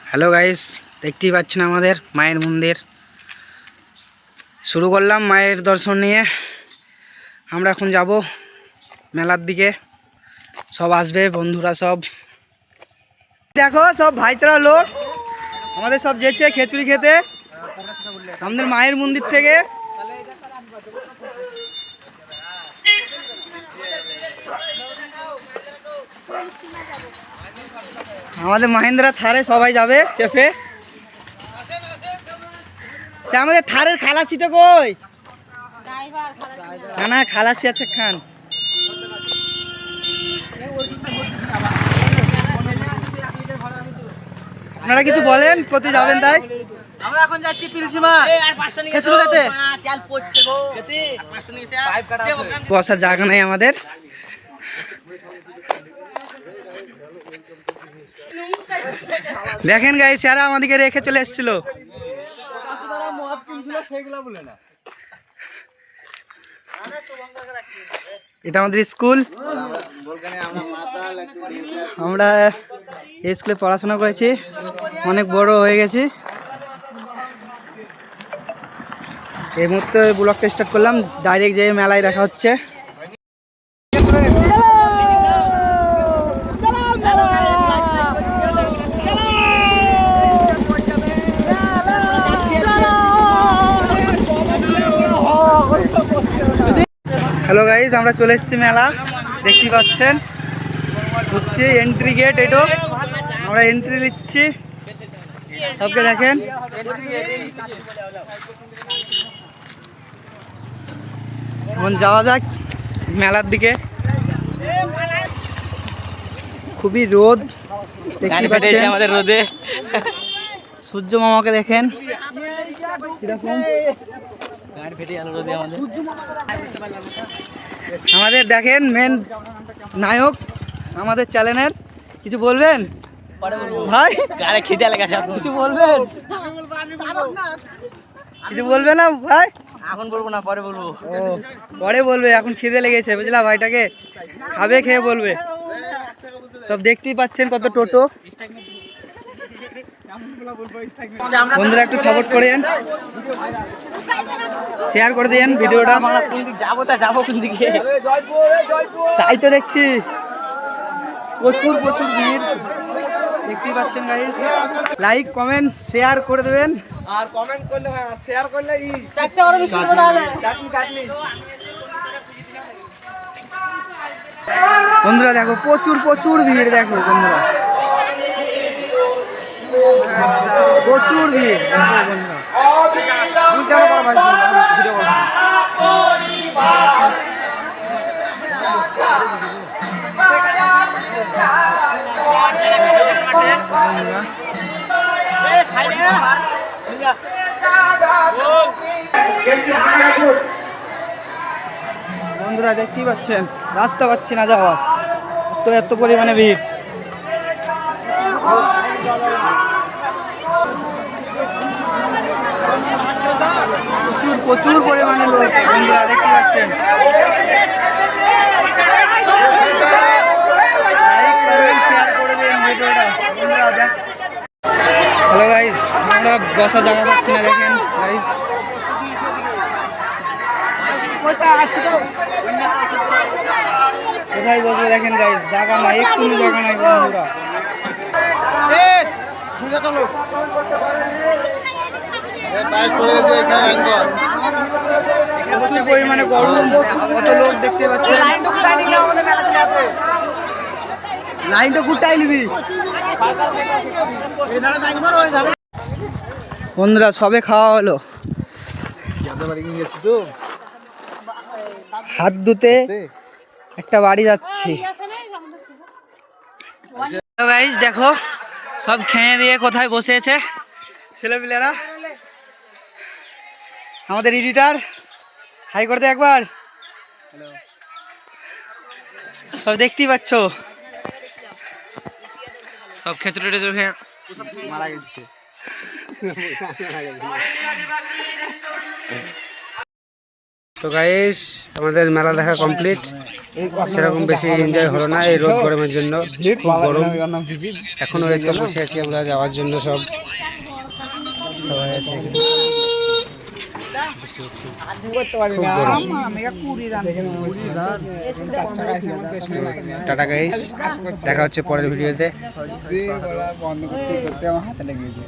Hello guys, দেখতেই পাচ্ছেন আমাদের মায়ের মন্দির। শুরু করলাম মায়ের দর্শন নিয়ে। আমরা এখন যাব মেলার দিকে। সব আসবে বন্ধুরা সব। দেখো সব ভাইচারা লোক আমাদের সব যেছে খিচুড়ি খেতে আমাদের মায়ের মন্দির থেকে। আমাদের মাহিন্দ্রা থারে সবাই যাবে চেপে। সে আমাদের থারের খালাসিটা কই? না না, খালাসি আছে খান। আপনারা কিছু বলেন, কোথায় যাবেন? তাই আমরা এখন যাচ্ছি পিলসিমা খিচুড়ি খেতে। বসার জায়গা নেই আমাদের। দেখেন গাইস, যারা আমাদেরকে রেখে চলে এসেছিল। এটা আমাদের স্কুল। আমরা এই স্কুলে পড়াশোনা করেছি, অনেক বড় হয়ে গেছি। এই মুহূর্তে ব্লগটা স্টার্ট করলাম, ডাইরেক্ট যেয়ে মেলায় দেখা হচ্ছে। হ্যালো গাইজ, আমরা চলে এসেছি মেলা, দেখতে পাচ্ছেন হচ্ছে এন্ট্রি গেট। এটা আমরা এন্ট্রি নিচ্ছি, সবকে দেখেন। এখন যাওয়া যাক মেলার দিকে। খুবই রোদ দেখতে পাচ্ছেন আমাদের রোদে। সূর্য মামাকে দেখেন কিরকম। আমাদের দেখেন মেন নায়ক আমাদের চ্যানেলের। কিছু বলবেন ভাই? খিদে লেগেছে, কিছু বলবেন? কিছু বলবে না ভাই? এখন বলবো না, পরে বলবো। ও পরে বলবে, এখন খিদে লেগেছে বুঝলা। ভাইটাকে খাবে, খেয়ে বলবে। সব দেখতেই পাচ্ছেন কত টোটো। বন্ধুরা একটু সাপোর্ট করেন, শেয়ার করে দেন ভিডিওটা। যাবো কোন দিকে? তাই তো দেখছি প্রচুর প্রচুর ভিড় দেখতেই পাচ্ছেন গাইস। লাইক কমেন্ট শেয়ার করে দেবেন। আর কমেন্ট করলে শেয়ার করলে চারটা করে মিষ্টি দেবো তাহলে। বন্ধুরা দেখো প্রচুর প্রচুর ভিড়, দেখো বন্ধুরা প্রচুর ভিড় বন্ধুরা দেখতেই পাচ্ছেন, রাস্তা পাচ্ছি না যাওয়ার, তো এত পরিমাণে ভিড়। প্রচুর প্রচুর পরিমাণে লোক বন্ধুরা দেখতে পাচ্ছেন। হ্যালো গাইস, আমরা বসার জায়গা পাচ্ছি না, দেখেন গাইস। কোথায় বসবো দেখেন গাইস, জায়গা নাই, একটু জায়গা নাই বন্ধুরা। প্রচুর পরিমাণে গরম, কত লোক দেখতে পাচ্ছেন। লাইনটা গুটাই নিবি বন্ধুরা। সবে খাওয়া হলো, হাত ধুতে একটা বাড়ি যাচ্ছি। গাইস দেখো, সব খেয়ে দিয়ে কোথায় বসেছে ছেলেপিলেরা। আমাদের এডিটর হাই করে দে একবার। সব দেখতেই পাচ্ছ, সব খেচুড়ি খেয়ে মারা গেছে। তো গাইস আমাদের মেলা দেখা কমপ্লিট। সেরকম বেশি এনজয় হলো না এই রোদ গরমের জন্য, খুব গরম। এখন ওই তো বসে আছি আমরা যাওয়ার জন্য, সবাই আছে এখানে। খুব গরম। টাটা গাইস, দেখা হচ্ছে পরের ভিডিওতে। বন্ধ করতে আমার হাতে লেগেছে।